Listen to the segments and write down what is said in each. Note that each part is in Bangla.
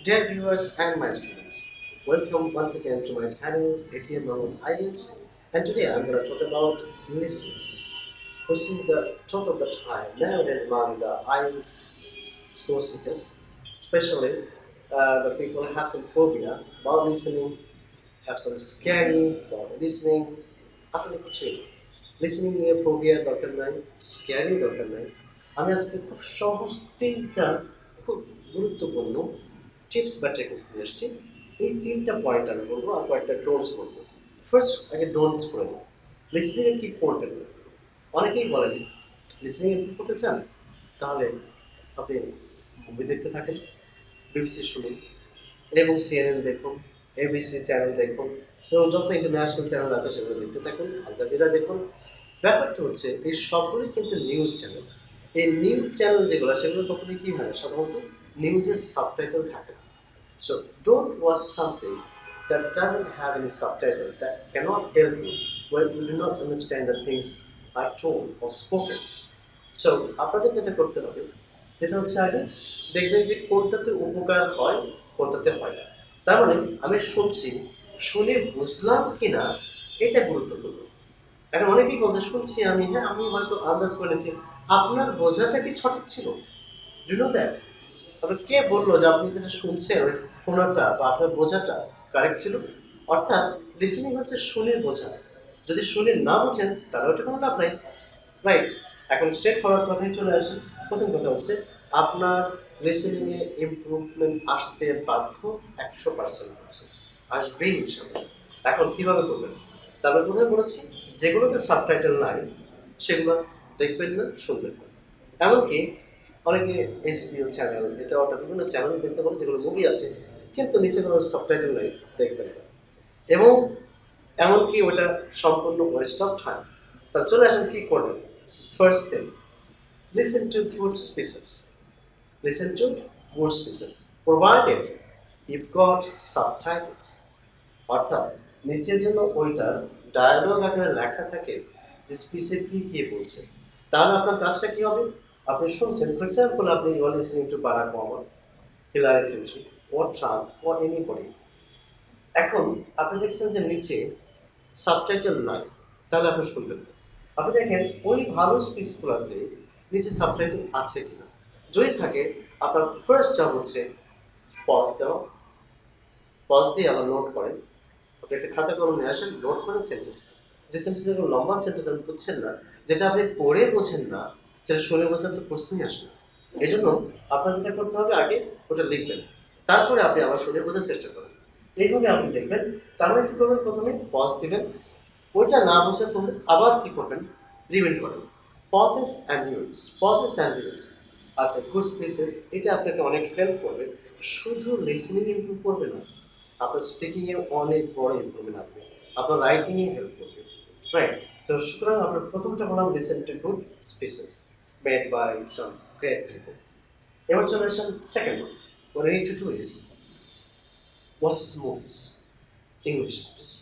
Dear viewers and my students, welcome once again to my channel ATM on IELTS, and today I'm going to talk about listening, which is the talk of the time nowadays among the IELTS score seekers, especially the people who have some phobia about listening, have some scary about listening. আসলে কিছুই না, লিসেনিং নিয়ে ফোবিয়া দরকার নাই, স্ক্যারি দরকার নাই। আমি আজকে খুব সহজ তিনটা খুব গুরুত্বপূর্ণ টিপস বা টেকনিক্স নিয়ে এসেছি। এই তিনটা পয়েন্ট আমি বলবো আর কয়েকটা ডোন্টস বলবো। ফার্স্ট আগে ডোন্টস করে নেব। লিসেনিংয়ে কী করবেন না, অনেকেই বলেন লিসেনিংয়ে কী করতে চান, তাহলে আপনি মুভি দেখতে থাকেন, বিবিসি শুনুন এবং সিএনএন দেখুন, এবিসি চ্যানেল দেখুন এবং যত ইন্টারন্যাশনাল চ্যানেল আছে সেগুলো দেখতে থাকুন, আল জাজিরা দেখুন। ব্যাপারটা হচ্ছে এই সবগুলোই কিন্তু নিউজ চ্যানেল। এই নিউজ চ্যানেল যেগুলো সেগুলো কখনোই কী হয় না, সাধারণত নিউজের সাবটাইটেল থাকে না। So don't watch something that doesn't have any subtitle, that cannot help you when you do not understand the things are told or spoken. So আপনাদের যেটা করতে হবে সেটা হচ্ছে আগে দেখবেন যে কোনটাতে উপকার হয়, কোনটাতে হয় না। তার মানে আমি শুনছি, শুনে বুঝলাম কি না এটা গুরুত্বপূর্ণ। এখন অনেকেই বলছে শুনছি আমি, হ্যাঁ আমি হয়তো আন্দাজ করে নিচ্ছি। আপনার বোঝাটা কি সঠিক ছিল? Do know that? আপনার কে বললো যে আপনি যেটা শুনছেন ওই শোনাটা বা আপনার বোঝাটা কারেক্ট ছিল? অর্থাৎ লিসেনিং হচ্ছে শুনে বোঝা। যদি শুনে না বোঝেন তাহলে ওটা কোনো লাভ নাই, রাইট? এখন স্ট্রেট ফরওয়ার্ড কথায় চলে আসি। প্রথম কথা হচ্ছে আপনার লিসেনিংয়ে ইমপ্রুভমেন্ট আসতে বাধ্য, 100% হচ্ছে, আসবেই ইনশাল্লাহ। এখন কীভাবে করবেন? তারপরে কোথায় বলেছি যেগুলোতে সাবটাইটেল নাই সেগুলো দেখবেন না, শুনবেন না। এমনকি অনেকে এসবিও চ্যানেল, এটা ওটা বিভিন্ন চ্যানেল দেখতে পারে যেগুলো মুভি আছে কিন্তু নিচে কোনো সাবটাইটেল নেই, দেখবেন না। এবং এমনকি ওটা সম্পূর্ণ ওয়েস্ট অফ টাইম। তাহলে চলে আসেন কী করবেন। First thing, listen to good speeches. Listen to good speeches provided if got subtitles. অর্থাৎ নিচের জন্য ওইটা ডায়ালগ আকারে লেখা থাকে যে স্পিচে কী কী বলছে। তাহলে আপনার কাজটা কী হবে? আপনি শুনছেন, ফর এক্সাম্পল আপনি you are listening to Barack Obama, Hillary Clinton, or Trump or anybody। এখন আপনি দেখছেন যে নিচে সাবটাইটেল নাই, তাহলে আপনি শুনবেন না। আপনি দেখেন ওই ভালো স্পিচগুলোতে নিচে সাবটাইটেল আছে কিনা। যদি থাকে আপনার ফার্স্ট জব হচ্ছে পজ দেওয়া। পজ দিয়ে আবার নোট করেন। আপনি একটা খাতা কলম নিয়ে আসেন, নোট করেন সেন্টেন্সটা। যে সেন্টেন্সটা কোনো লম্বা সেন্টেন্স আপনি বুঝছেন না, যেটা আপনি পড়ে বোঝেন না, সেটা শুনে বোঝার তো প্রশ্নই আসে না। এই জন্য আপনার যেটা করতে হবে আগে ওটা লিখবেন, তারপরে আপনি আবার শুনে বোঝার চেষ্টা করেন। এইভাবে আপনি দেখবেন। তাহলে কী করবেন, প্রথমে পজ দিবেন, ওইটা না বোঝার পরে আবার কী করবেন, রিভিল করেন। Pauses and reveals, pauses and reveals. আচ্ছা, গুড স্পিচেস এটা আপনাকে অনেক হেল্প করবে। শুধু লিসেনিং ইমপ্রুভ করবে না, আপনার স্পিকিংয়ে অনেক বড় ইমপ্রুভমেন্ট আসবে, আপনার রাইটিংয়ে হেল্প করবে, রাইট? তো সুতরাং আপনার প্রথমটা বললাম listen to good speeches made by some great people. এবার চলে আসেন second one. What I need to do is watch movies, English movies.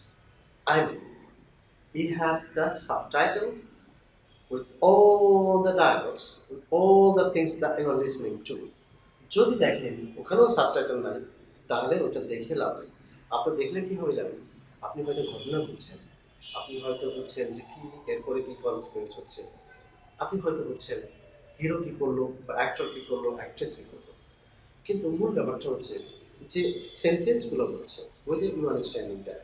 I mean, you have the subtitle with all the dialogues, with all the things that you are listening to. যদি দেখেন ওখানেও সাবটাইটেল নাই, তাহলে ওটা দেখে লাভ নেই। আপনি দেখলে কী হবে জানেন? আপনি হয়তো ঘটনা বুঝছেন, আপনি হয়তো বুঝছেন যে কী এরপরে কী কনসিকুয়েন্স হচ্ছে, আপনি হয়তো বুঝছেন হিরো কী করলো বা অ্যাক্টর কী করলো, অ্যাক্ট্রেস কী করলো। কিন্তু মূল ব্যাপারটা হচ্ছে যে সেন্টেন্সগুলো বলছে, whether you understanding that.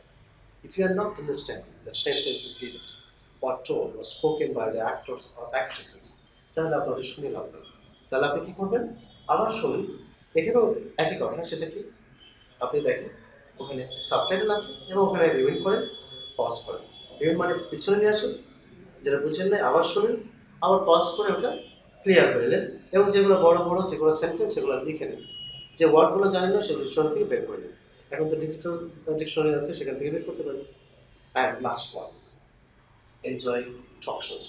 If you are not understanding the sentences given or told or spoken by the actors or actresses, তাহলে আপনাদের শুনে লাভ নেই। তাহলে আপনি কী করবেন? আবার শুনুন। এখানেও একই কথা, সেটা কি? আপনি দেখেন ওখানে সাবটাইটেল আছে এবং ওখানে রিউইন্ড করেন, পজ করেন। রিউইন্ড মানে পিছনে নিয়ে আসুন, যেটা বুঝেন নাই আবার শুনুন, আবার পজ করে ওটা ক্লিয়ার করে নিলেন এবং যেগুলো বড় বড় যেগুলো সেন্টেন্স সেগুলো লিখে নিন। যে ওয়ার্ডগুলো জানেন না সেগুলো ডিকশনারি থেকে বের করে নিন। এখন তো ডিজিটাল ডিকশনারি আছে, সেখান থেকে বের করতে পারেন। And last one, enjoy talk shows.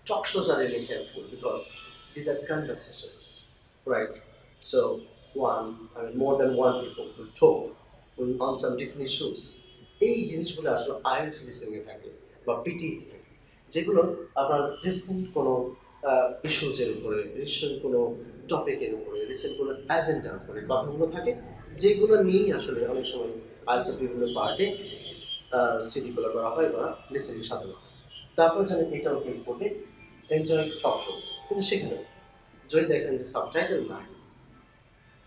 Talk shows are really helpful because these are conversations, right? So I mean, more than one people will talk on some different issues. এই জিনিসগুলো আসলে আইএলটিএস লিসেনিংয়ে থাকে বা পিটিতে থাকে, যেগুলো আপনার রিসেন্ট কোনো ইস্যুজের উপরে, রিসেন্ট কোনো টপিকের উপরে, রিসেন্ট কোনো অ্যাজেন্ডার উপরে কথাগুলো থাকে। যেগুলো নিয়েই আসলে অনেক সময় আইএলটিএসের বিভিন্ন পার্টে সিডিগুলো করা হয় বা লিসেনিং সাজানো হয়। তারপর জানেন এটাও ক্লিক করবে এনজয় টক শোজ, কিন্তু সেখানে যদি দেখেন যে সাবটাইটেল নাই,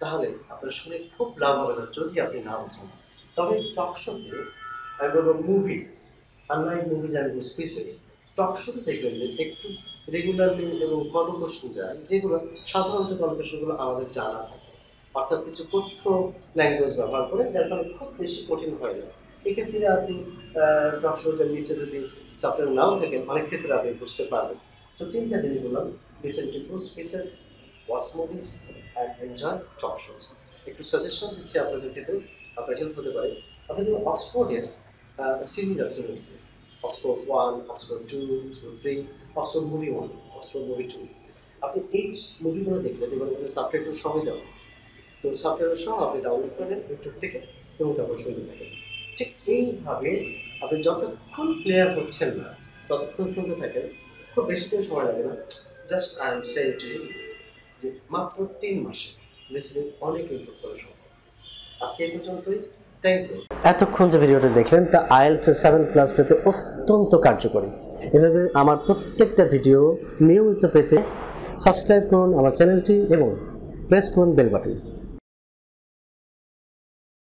তাহলে আপনার শুনে খুব লাভ হবে না যদি আপনি না বোঝেন। তবে টক শোতে আমি বলবো movies, unlike movies and species, talk শোতে দেখবেন যে একটু রেগুলারলি এবং কনভারসেশন দেয়, যেগুলো সাধারণত কনভারসেশনগুলো আমাদের জানা থাকে, অর্থাৎ কিছু তথ্য ল্যাঙ্গুয়েজ ব্যবহার করে, যার কারণে খুব বেশি কঠিন হয় না। এক্ষেত্রে আপনি টক শোটার নিচে যদি সাবটাইটেল নাও থাকেন, অনেক ক্ষেত্রে আপনি বুঝতে পারবেন। তো তিনটা জিনিস বললাম, listen to good species, watch movies and enjoy talk shows. একটু সাজেশন দিচ্ছি আপনাদের ক্ষেত্রে, আপনার হেল্প হতে পারে। আপনি যদি অক্সফোর্ডের সিরিজ আছে মুভিজের, Oxford 1, Oxford 2, Oxford 3, Oxford movie 1, Oxford movie 2, আপনি এই মুভিগুলো দেখলে দেখবেন এখানে সাবটাইটেল সবই দেওয়া থাকে। তো সাবটাইটেল সহ আপনি ডাউনলোড করে নেন ইউটিউব থেকে এবং তারপর শুনতে থাকেন। ঠিক এইভাবে আপনি যতক্ষণ ক্লিয়ার হচ্ছেন না ততক্ষণ শুনতে থাকেন। খুব বেশি দিন সময় লাগে না। Just I am saying to you যে মাত্র 3 মাসে লিসেনিং অনেক ইমপ্রুভ করা সম্ভব। আজকে এই পর্যন্তই। Thank you. এতক্ষণ যে ভিডিওটা দেখলেন তা আইএলটিএস 7+ পেতে অত্যন্ত কার্যকরী। এভাবে আমার প্রত্যেকটা ভিডিও নিয়মিত পেতে সাবস্ক্রাইব করুন আমার চ্যানেলটি এবং প্রেস করুন বেল বাটন।